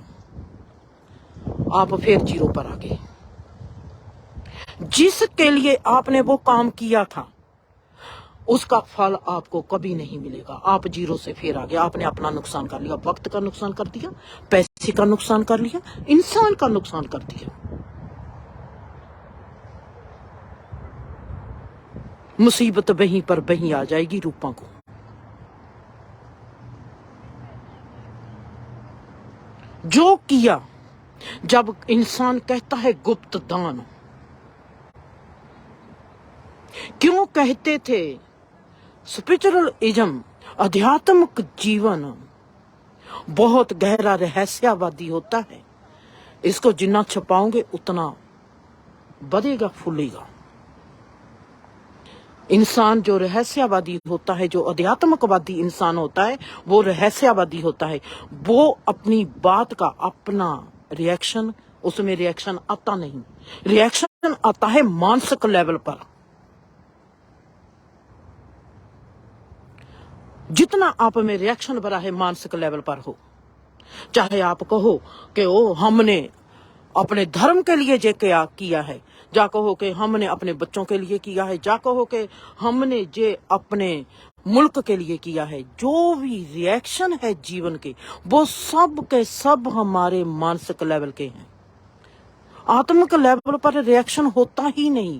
आप फिर जीरो पर आ गए। जिसके लिए आपने वो काम किया था, उसका फल आपको कभी नहीं मिलेगा। आप जीरो से फिर आ गए। आपने अपना नुकसान कर लिया, वक्त का नुकसान कर दिया, पैसे का नुकसान कर लिया, इंसान का नुकसान कर दिया। मुसीबत वहीं पर वहीं आ जाएगी रूपा को। जो किया, जब इंसान कहता है गुप्त दान, क्यों कहते थे स्पिरिचुअलिज्म, आध्यात्मिक जीवन बहुत गहरा रहस्यवादी होता है। इसको जितना छुपाओगे उतना बढ़ेगा, फूलेगा। इंसान जो रहस्यवादी होता है, जो अध्यात्मकवादी इंसान होता है, वो रहस्यवादी होता है। वो अपनी बात का अपना रिएक्शन, उसमें रिएक्शन आता नहीं। रिएक्शन आता है मानसिक लेवल पर। जितना आप में रिएक्शन भरा है मानसिक लेवल पर हो, चाहे आप कहो कि ओ हमने अपने धर्म के लिए जे क्या किया है, जा कहो कि हमने अपने बच्चों के लिए किया है, जा कहो कि हमने जे अपने मुल्क के लिए किया है, जो भी रिएक्शन है जीवन के, वो सब के सब हमारे मानसिक लेवल के हैं। आत्मिक लेवल पर रिएक्शन होता ही नहीं।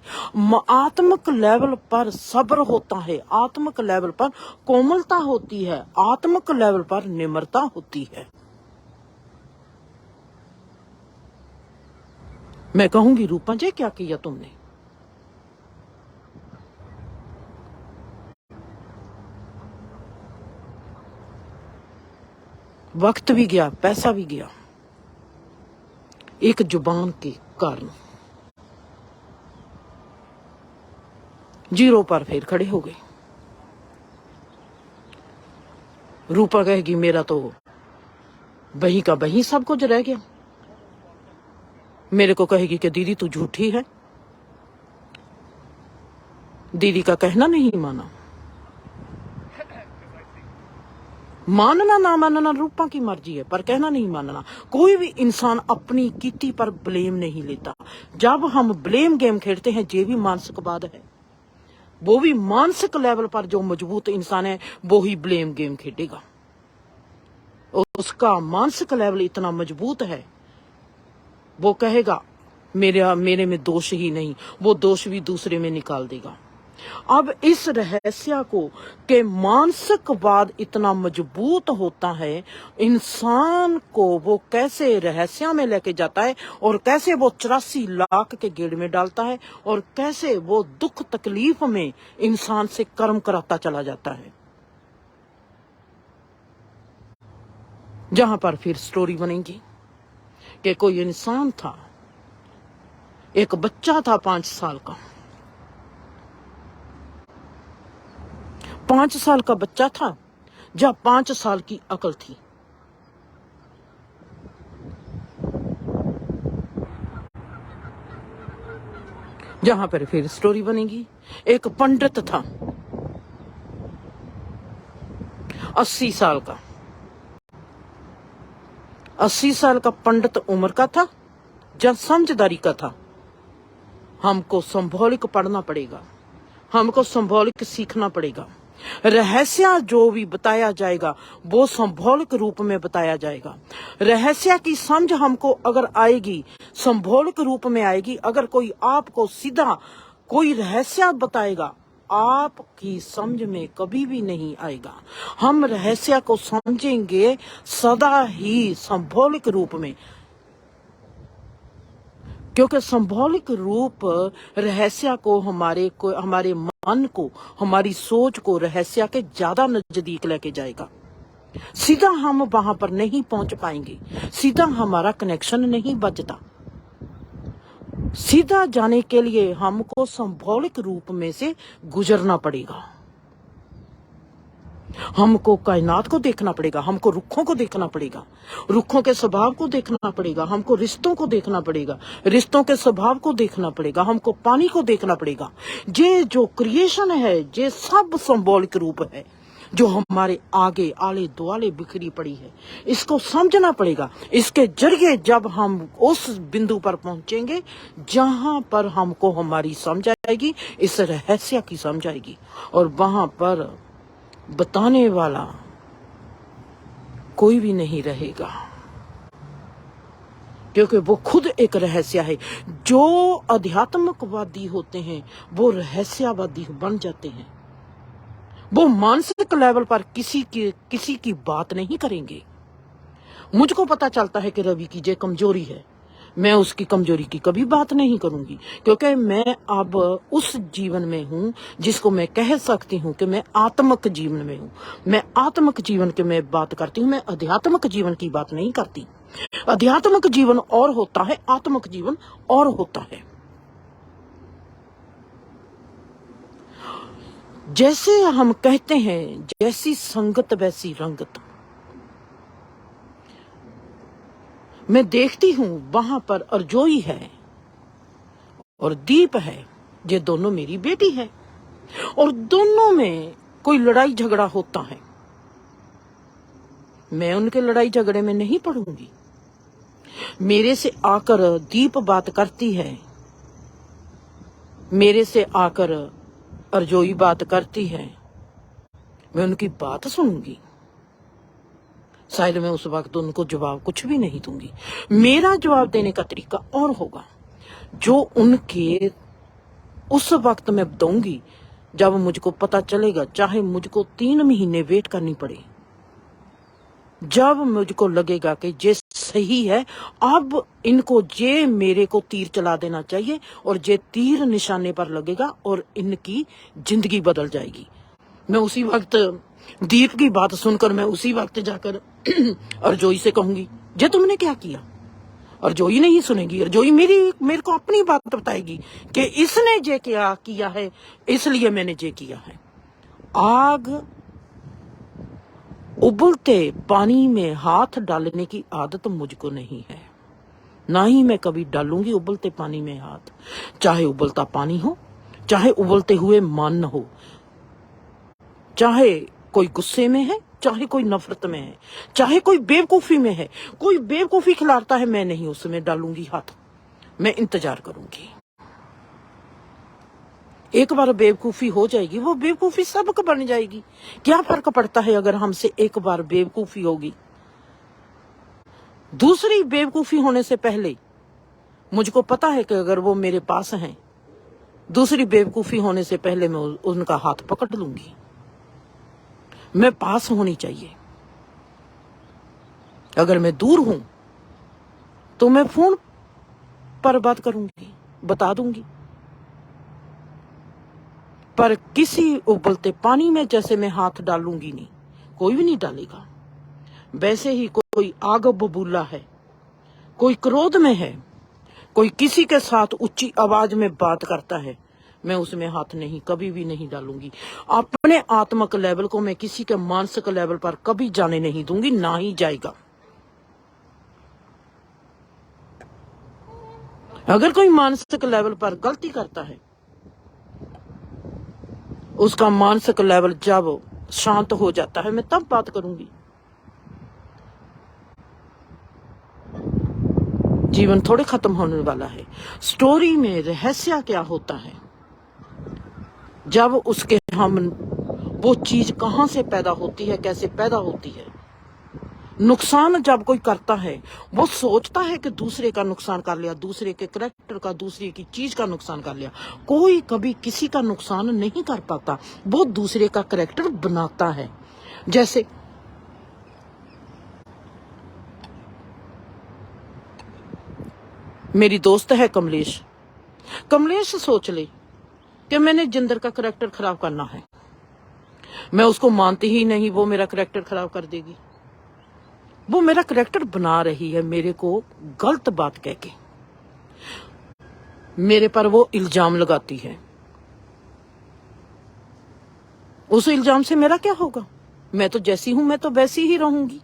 आत्मिक लेवल पर सब्र होता है, आत्मिक लेवल पर कोमलता होती है, आत्मिक लेवल पर निम्रता होती है। मैं कहूंगी रूपा जी क्या किया तुमने? वक्त भी गया, पैसा भी गया, एक जुबान के कारण। जीरो पर फिर खड़े हो गए। रूपा कहेगी मेरा तो वहीं का वहीं सब कुछ रह गया। मेरे को कहेगी कि दीदी तू झूठी है। दीदी का कहना नहीं माना। मानना ना मानना रूपा की मर्जी है, पर कहना नहीं मानना। कोई भी इंसान अपनी कीती पर ब्लेम नहीं लेता। जब हम ब्लेम गेम खेलते हैं, ये भी मानसिकवाद है। वो भी मानसिक लेवल पर जो मजबूत इंसान है वो ही ब्लेम गेम खेलेगा। उसका मानसिक लेवल इतना मजबूत है, वो कहेगा मेरे में दोष ही नहीं, वो दोष भी दूसरे में निकाल देगा। अब इस रहस्य को के मानसिकवाद इतना मजबूत होता है, इंसान को वो कैसे रहस्य में लेके जाता है और कैसे वो 84 लाख के गेड़ में डालता है और कैसे वो दुख तकलीफ में इंसान से कर्म कराता चला जाता है। जहां पर फिर स्टोरी बनेगी कि कोई इंसान था, एक बच्चा था 5 साल का। 5 साल का बच्चा था, जब 5 साल की अकल थी। जहां पर फिर स्टोरी बनेगी, एक पंडित था 80 साल का। 80 साल का पंडित उम्र का था, जब समझदारी का था। हमको संभौलिक पढ़ना पड़ेगा, हमको संभौलिक सीखना पड़ेगा। रहस्य जो भी बताया जाएगा वो संभौलिक रूप में बताया जाएगा। रहस्य की समझ हमको अगर आएगी, संभौलिक रूप में आएगी। अगर कोई आपको सीधा कोई रहस्य बताएगा, आपकी समझ में कभी भी नहीं आएगा। हम रहस्य को समझेंगे सदा ही संभौलिक रूप में, क्योंकि संभौलिक रूप रहस्य को हमारे मन को, हमारी सोच को रहस्य के ज्यादा नजदीक लेके जाएगा। सीधा हम वहां पर नहीं पहुंच पाएंगे, सीधा हमारा कनेक्शन नहीं बचता। सीधा जाने के लिए हमको संभौलिक रूप में से गुजरना पड़ेगा। हमको कायनात को देखना पड़ेगा, हमको रुखों को देखना पड़ेगा, रुखों के स्वभाव को देखना पड़ेगा, हमको रिश्तों को देखना पड़ेगा, रिश्तों के स्वभाव को देखना पड़ेगा, हमको पानी को देखना पड़ेगा। ये जो क्रिएशन है, ये सब संबॉलिक रूप है जो हमारे आगे आले दुआले बिखरी पड़ी है। इसको समझना पड़ेगा। इसके जरिए जब हम उस बिंदु पर पहुंचेंगे जहां पर हमको हमारी समझ आएगी, इस रहस्य की समझ आएगी, और वहां पर बताने वाला कोई भी नहीं रहेगा, क्योंकि वो खुद एक रहस्य है। जो अध्यात्मकवादी होते हैं वो रहस्यवादी बन जाते हैं। वो मानसिक लेवल पर किसी की बात नहीं करेंगे। मुझको पता चलता है कि रवि की ये कमजोरी है, मैं उसकी कमजोरी की कभी बात नहीं करूंगी, क्योंकि मैं अब उस जीवन में हूं जिसको मैं कह सकती हूं कि मैं आत्मिक जीवन में हूं। मैं आत्मिक जीवन की मैं बात करती हूं, मैं आध्यात्मिक जीवन की बात नहीं करती। आध्यात्मिक जीवन और होता है, आत्मिक जीवन और होता है। जैसे हम कहते हैं, जैसी संगत वैसी रंगत। मैं देखती हूं वहां पर अर्जोई है और दीप है, ये दोनों मेरी बेटी है, और दोनों में कोई लड़ाई झगड़ा होता है। मैं उनके लड़ाई झगड़े में नहीं पड़ूंगी। मेरे से आकर दीप बात करती है, मेरे से आकर अर्जोई बात करती है, मैं उनकी बात सुनूंगी। शायद मैं उस वक्त उनको जवाब कुछ भी नहीं दूंगी। मेरा जवाब देने का तरीका और होगा, जो उनके उस वक्त मैं दूंगी जब मुझको पता चलेगा, चाहे मुझको 3 महीने वेट करनी पड़े, जब मुझको लगेगा कि ये सही है, अब इनको ये मेरे को तीर चला देना चाहिए, और ये तीर निशाने पर लगेगा और इनकी जिंदगी बदल जाएगी। मैं उसी वक्त दीप की बात सुनकर मैं उसी वक्त जाकर अर्जोई से कहूंगी जे तुमने क्या किया। अर्जोई नहीं सुनेगी, अर्जोई मेरे को अपनी बात बताएगी कि इसने जे क्या किया है इसलिए मैंने जे किया है। आग उबलते पानी में हाथ डालने की आदत मुझको नहीं है, ना ही मैं कभी डालूंगी उबलते पानी में हाथ। चाहे उबलता पानी हो, चाहे उबलते हुए मान हो, चाहे कोई गुस्से में है, चाहे कोई नफरत में है, चाहे कोई बेवकूफी में है। कोई बेवकूफी खिलाता है, मैं नहीं उसमें डालूंगी हाथ, मैं इंतजार करूंगी। एक बार बेवकूफी हो जाएगी, वो बेवकूफी सबक बन जाएगी। क्या फर्क पड़ता है अगर हमसे एक बार बेवकूफी होगी। दूसरी बेवकूफी होने से पहले मुझको पता है कि अगर वो मेरे पास हैं, दूसरी बेवकूफी होने से पहले मैं उनका हाथ पकड़ लूंगी। मैं पास होनी चाहिए। अगर मैं दूर हूं तो मैं फोन पर बात करूंगी, बता दूंगी, पर किसी उबलते पानी में जैसे मैं हाथ डालूंगी नहीं, कोई भी नहीं डालेगा। वैसे ही कोई आग बबूला है, कोई क्रोध में है, कोई किसी के साथ ऊंची आवाज में बात करता है, मैं उसमें हाथ नहीं, कभी भी नहीं डालूंगी। अपने आत्मिक लेवल को मैं किसी के मानसिक लेवल पर कभी जाने नहीं दूंगी, ना ही जाएगा। अगर कोई मानसिक लेवल पर गलती करता है, उसका मानसिक लेवल जब शांत हो जाता है, मैं तब बात करूंगी। जीवन थोड़े खत्म होने वाला है। स्टोरी में रहस्य क्या होता है, जब उसके हम वो चीज कहां से पैदा होती है, कैसे पैदा होती है। नुकसान जब कोई करता है, वो सोचता है कि दूसरे का नुकसान कर लिया, दूसरे के करैक्टर का, दूसरे की चीज का नुकसान कर लिया। कोई कभी किसी का नुकसान नहीं कर पाता, वो दूसरे का करैक्टर बनाता है। जैसे मेरी दोस्त है कमलेश, कमलेश सोच ले कि मैंने जिंदर का करैक्टर खराब करना है, मैं उसको मानती ही नहीं, वो मेरा करैक्टर खराब कर देगी। वो मेरा करैक्टर बना रही है, मेरे को गलत बात कह के मेरे पर वो इल्जाम लगाती है। उस इल्जाम से मेरा क्या होगा? मैं तो जैसी हूं मैं तो वैसी ही रहूंगी।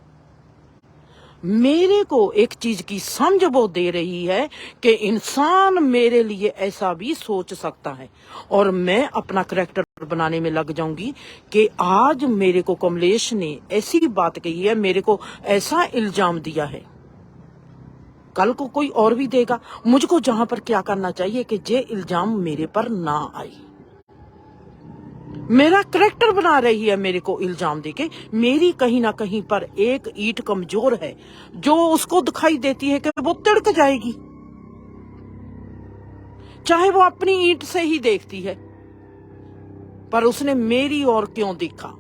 मेरे को एक चीज की समझ वो दे रही है कि इंसान मेरे लिए ऐसा भी सोच सकता है, और मैं अपना करैक्टर बनाने में लग जाऊंगी कि आज मेरे को कमलेश ने ऐसी बात कही है, मेरे को ऐसा इल्जाम दिया है, कल को कोई और भी देगा। मुझको जहां पर क्या करना चाहिए कि ये इल्जाम मेरे पर ना आए। मेरा करैक्टर बना रही है मेरे को इल्जाम देके। मेरी कहीं ना कहीं पर एक ईंट कमजोर है, जो उसको दिखाई देती है कि वो तिड़क जाएगी, चाहे वो अपनी ईंट से ही देखती है, पर उसने मेरी ओर क्यों देखा?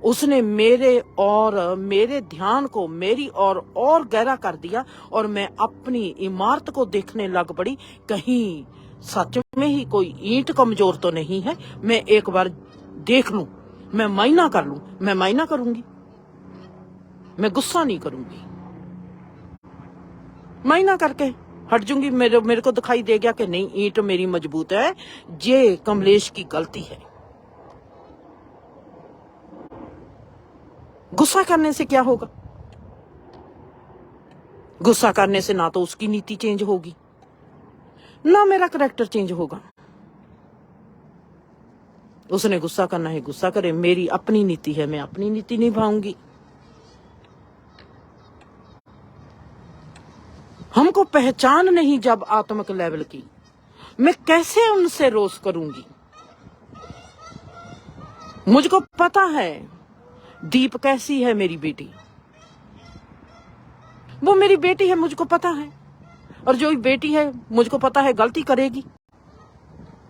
उसने मेरे और मेरे ध्यान को मेरी ओर और गहरा कर दिया, और मैं अपनी इमारत को देखने लग पड़ी। कहीं सच में ही कोई ईंट कमजोर तो नहीं है। मैं एक बार देख लूं, मैं मायना कर लूं, मैं मायना करूंगी, मैं गुस्सा नहीं करूंगी, मायना करके हट जूंगी। मेरे को दिखाई दे गया कि नहीं, ईंट मेरी मजबूत है, ये कमलेश की गलती है। गुस्सा करने से क्या होगा? गुस्सा करने से ना तो उसकी नीति चेंज होगी, ना मेरा करैक्टर चेंज होगा। उसने गुस्सा करना है, गुस्सा करे, मेरी अपनी नीति है, मैं अपनी नीति निभाऊंगी। हमको पहचान नहीं जब आत्मिक लेवल की, मैं कैसे उनसे रोष करूंगी? मुझको पता है दीप कैसी है, मेरी बेटी, वो मेरी बेटी है, मुझको पता है। और जो बेटी है मुझको पता है गलती करेगी,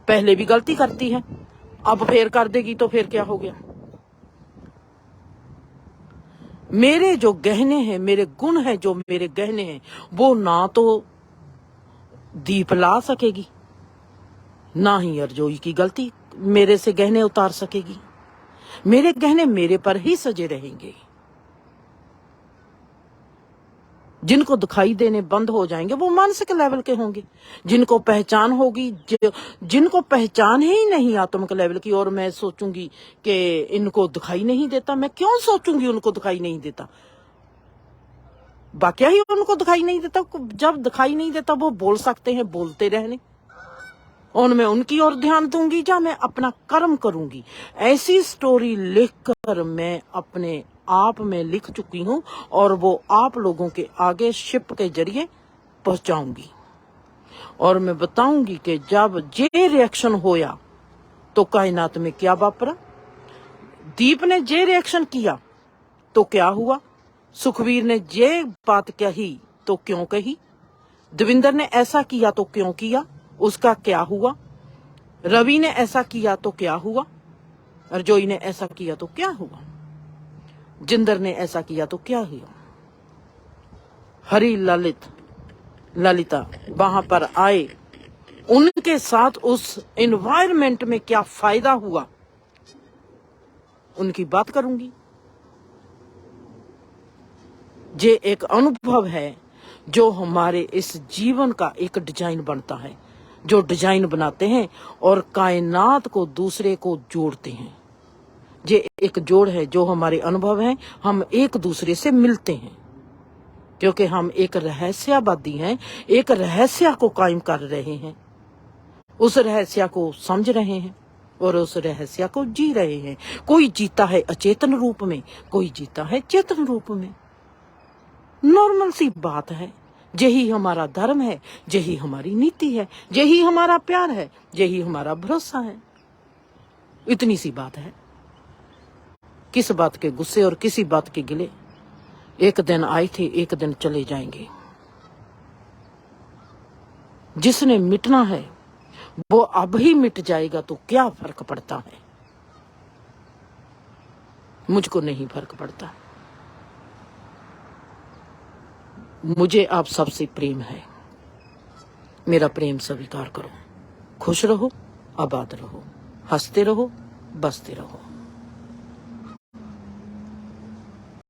पहले भी गलती करती है, अब फिर कर देगी, तो फिर क्या हो गया? मेरे जो गहने हैं, मेरे गुण हैं, जो मेरे गहने हैं, वो ना तो दीप ला सकेगी, ना ही अर्जोई की गलती मेरे से गहने उतार सकेगी। मेरे गहने मेरे पर ही सजे रहेंगे। जिनको दिखाई देने बंद हो जाएंगे वो मानसिक लेवल के होंगे। जिनको पहचान होगी, जिनको पहचान ही नहीं आत्मिक लेवल की, और मैं सोचूंगी कि इनको दिखाई नहीं देता, मैं क्यों सोचूंगी उनको दिखाई नहीं देता? वाकया ही उनको दिखाई नहीं देता। जब दिखाई नहीं देता वो बोल सकते हैं, बोलते रहने, और मैं उनकी ओर ध्यान दूंगी या मैं अपना कर्म करूंगी। ऐसी स्टोरी लिखकर मैं अपने आप में लिख चुकी हूं और वो आप लोगों के आगे शिप के जरिए पहुंचाऊंगी। और मैं बताऊंगी कि जब ये रिएक्शन होया तो कायनात में क्या वापरा। दीप ने जे रिएक्शन किया तो क्या हुआ। सुखवीर ने जे बात कही तो क्यों कही। देविंदर ने ऐसा किया तो क्यों किया, उसका क्या हुआ। रवि ने ऐसा किया तो क्या हुआ। रजोई ने ऐसा किया तो क्या हुआ। जिंदर ने ऐसा किया तो क्या हुआ। हरी ललिता वहां पर आए, उनके साथ उस एनवायरनमेंट में क्या फायदा हुआ, उनकी बात करूंगी। ये एक अनुभव है जो हमारे इस जीवन का एक डिजाइन बनता है, जो डिजाइन बनाते हैं और कायनात को दूसरे को जोड़ते हैं। ये एक जोड़ है, जो हमारे अनुभव हैं, हम एक दूसरे से मिलते हैं क्योंकि हम एक रहस्यवादी हैं, एक रहस्य को कायम कर रहे हैं, उस रहस्य को समझ रहे हैं और उस रहस्य को जी रहे हैं। कोई जीता है अचेतन रूप में, कोई जीता है चेतन रूप में। नॉर्मल सी बात है। यही हमारा धर्म है, यही हमारी नीति है, यही हमारा प्यार है, यही हमारा भरोसा है। इतनी सी बात है। किस बात के गुस्से और किसी बात के गिले। एक दिन आए थे, एक दिन चले जाएंगे। जिसने मिटना है वो अब ही मिट जाएगा तो क्या फर्क पड़ता है। मुझको नहीं फर्क पड़ता। मुझे आप सबसे प्रेम है। मेरा प्रेम स्वीकार करो। खुश रहो, आबाद रहो, हंसते रहो, बसते रहो।